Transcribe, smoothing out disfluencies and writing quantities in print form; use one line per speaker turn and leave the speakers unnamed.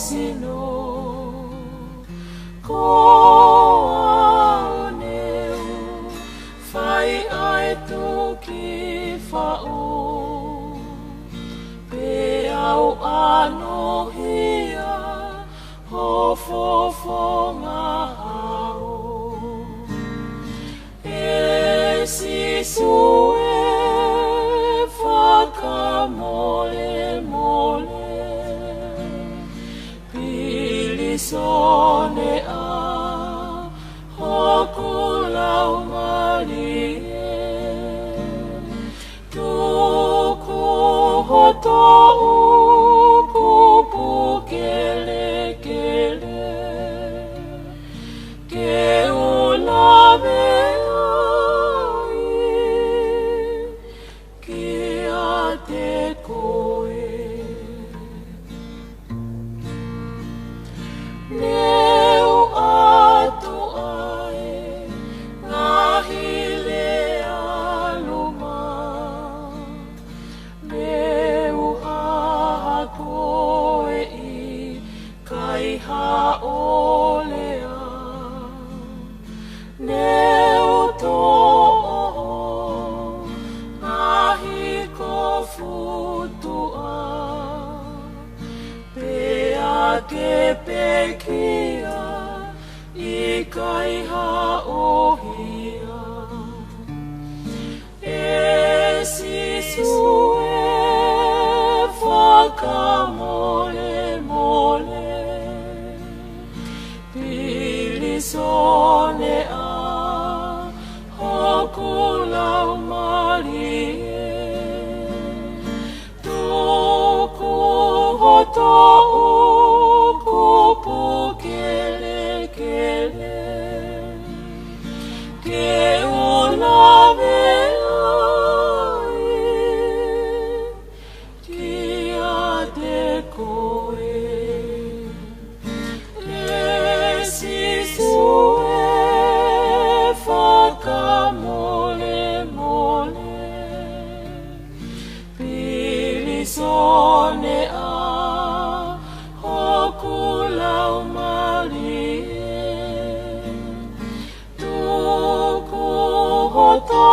sino ko neu fai ai tu ki fa'u pe au ano hia ho fofonga hao e sisu e whakamole mole pilisone a hoku lau mali tuku hoto uku kele kele ke ulame ai ki a te koe neu atu ai ngahi le aluma neu aha koe i kai haolea neu to'o ngahi ko futua pea ke pekia i kai haohia e sisu e whakamole mole pilisone a hoku lau mali tuku hoto uku kele kele ke ulame ai ki a te koe e sisu e whakamole mole pilisone a hoku lau mali tuku hoto